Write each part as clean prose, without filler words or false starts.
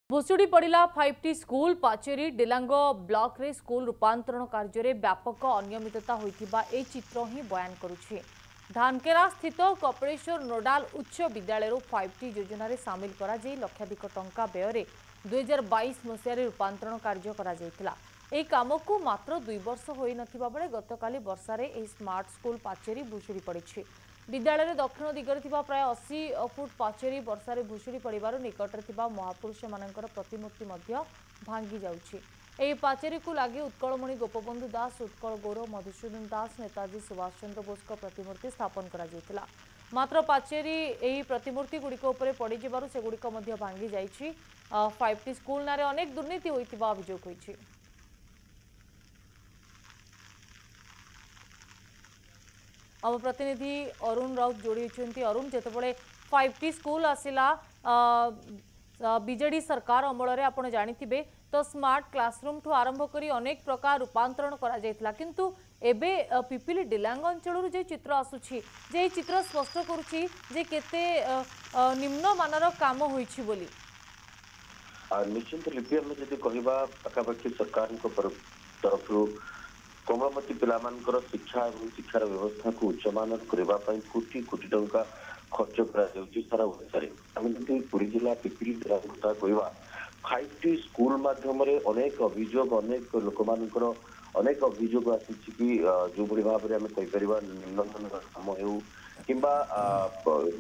भुशुड़ी पड़ा 5टी school पाचेरी Delang block रे school रूपांतरण कार्य व्यापक अनियमितता होइथिबा ए चित्र ही बयान करुछि। धानकेरा स्थित कपिलेश्वर नोडाल उच्च विद्यालय 5टी योजना रे सामिल करा जाई लक्षाधिक टंका व्यय 2022 मसीह रूपांतरण कार्य करा जायतिला। एही काम को मात्र 2 वर्ष होई नथिबा बेले गतकाली वर्षा रे एही स्मार्ट स्कूल पाचेरी भुशुड़ी पड़िछि। विद्यालय दक्षिण दिगरे थिबा प्राय 80 फुट पाचेरी वर्षा भुशुड़ी पड़ार निकटरे थिबा महापुरुष मानकर प्रतिमूर्ति मध्य भांगी जाउछि। एही पाचेरी को लगे उत्कलमणि गोपबंधु दास, उत्कल गौरव मधुसूदन दास, नेताजी सुभाष चंद्र बोस प्रतिमूर्ति स्थापन करा जायतिला। मात्र पाचेरी एही प्रतिमूर्ति गुड़िक उपरे पड़ी जिबारु से गुड़िक मध्य भांगी जाइछि। 5टी स्कूल नारे अनेक दुर्नीति होइतिबा अभियोग होइछि। आम प्रतिनिधि अरुण राउत जोड़ी होती। अरुण, जितेबाला 5टी स्कूल आसिला बीजेडी सरकार अमल आप जानिथिबे तो स्मार्ट क्लासरूम ठू आरंभ करी अनेक प्रकार रूपांतरण करा जायतिला, किंतु एबे पिपिली डेलांग अंचल जे चित्र आसुछि जे चित्र स्पष्ट करुछि जे केते निम्न मानर काम होइछि बोली। निश्चित लिपि आम जदि कहबा पाखापाखि सरकार तरफ कोमलमती पिलामानकर शिक्षा और शिक्षार व्यवस्था को उच्चमान करने कोटी कोटी टंका खर्च कर सारा ओडिशा आम जब पुरी जिला पिपिली जिला कथा कहवा 5टी स्कूल माध्यम अनेक अभियोग अनेक लोक अनेक अभियोग आसी कि जो भाव में आम कहीपर निम्नमान काम हो कि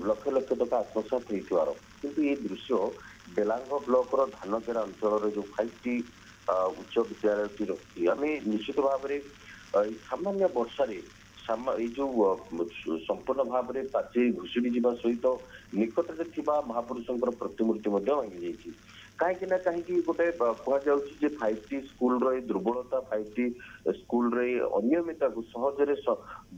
लक्ष लक्ष टका आत्मसात होवार किंतु ये दृश्य डेलांग ब्लॉक धानकेरा अंचल जो 5टी उच्च विद्यालय रही आम निश्चित भाव में सामान्य वर्षा जो संपूर्ण भाव में पाचेरी घुषुड़ी जावा सहित निकटरे थिबा महापुरुषों प्रतिमूर्ति भांगी जाइए। कहीं कहीं गोटे कहुचे 5टी स्कूल दुर्बलता 5टी स्कूल अनियमितता को सहजरे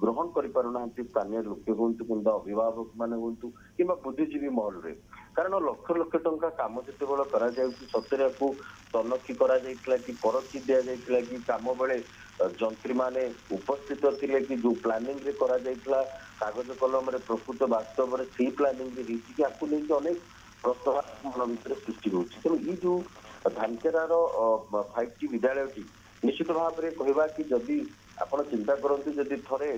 ग्रहण करना स्थानीय लोके हूँ कि अभिभावक मैंने हूँ कि बुद्धिजीवी महल रे कारण लक्ष लक्ष टंका काम जिते सतरे को तनखी करा कि परखी दि जाइए कि काम बेले जंत्री माने उपस्थित थिले कि जो प्लानिंग रे करा जाइतला कागज कलम रे प्रकृत वास्तव रे सी प्लानिंग रे हिची आकु लेके अनेक प्रश्न मन भीतर सृष्टि होछि। तो ई जो धानकेरार 5टी विद्यालयटी निश्चित भाव में कहवा कि जदि आपण चिंता करंतु जदि थरे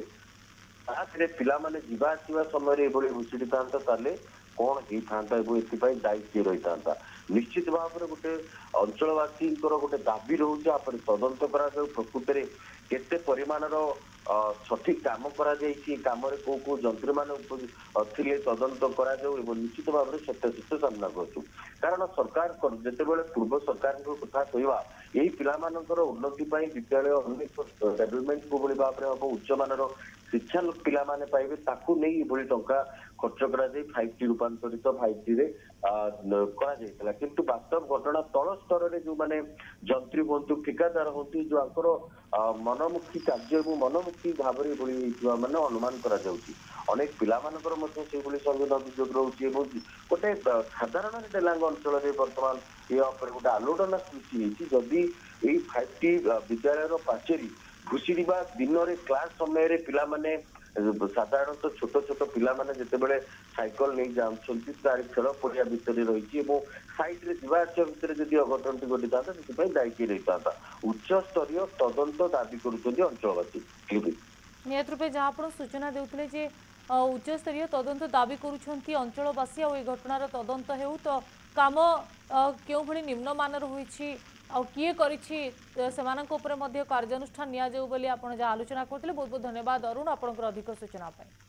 आखिरे पिला माने जीवा आसीबा समय एभली घुषुड़ी थांता ताले कौन होता एपाई दायी किए रही था। निश्चित भाव में गोटे अंचलवासी गोटे दाबी रोचे आप तदंत करा प्रकृत में केते परिमाणर सठिक काम करा काम कौ जंत्री मान तदंत करा निश्चित भाव में सत्यासत्य सामना कर कारण सरकार जितेबाला पूर्व सरकार कथा कहवा यही पिलामानकर उन्नति विद्यालय अनेक डेभलपमेंट को भाव में हम उच्च मानर शिक्षा पिला माने पाइबे ताकू नहीं भली टंका खर्च करा जाई 5टी रूपांतरित 5टी रे करा जाइतला किंतु वास्तव घटना तल स्तर रे जो माने जंत्री होंतु ठिकादार होंतु जो आंकर मनमुखी कार्य और मनमुखी भाव में भली होइतबा माने अनुमान करा जाउची अनेक पिला मानकर मध्ये से भली संवेदन अभियोग रहउची एवं गोटे साधारण डेलांग अंचल रे वर्तमान ये ऊपर गोटे आलोड़ना सृष्टि होइची जदि एई 5टी विद्यालय पाचेरी घुषुड़ी दिन में क्लास समय पिला माने साधारणतः छोट छोट पिला माने जितेबाला साइकल नहीं जाऊँच तार खेल पड़िया भितर रही साइड रे जीवा आसिया भितर जदि अघटन घटी था दायी किए रही था उच्च स्तरीय तदंत दाबी करुँच अंचलवासी। निहत रूपे जहाँ आप सूचना देउथिले जे उच्च स्तरीय तदंत दाबी करुछंती अंचलवासी आ घटनार तदंत हेउ तो काम केउ भली निम्नमानर होइछि आ किए करिछि सेमानक ऊपर मध्य कार्यानुष्ठान निया जाउ बोली आपण जा आलोचना करथिले। बहुत बहुत धन्यवाद अरुण आपनकर अधिक सूचना पाई।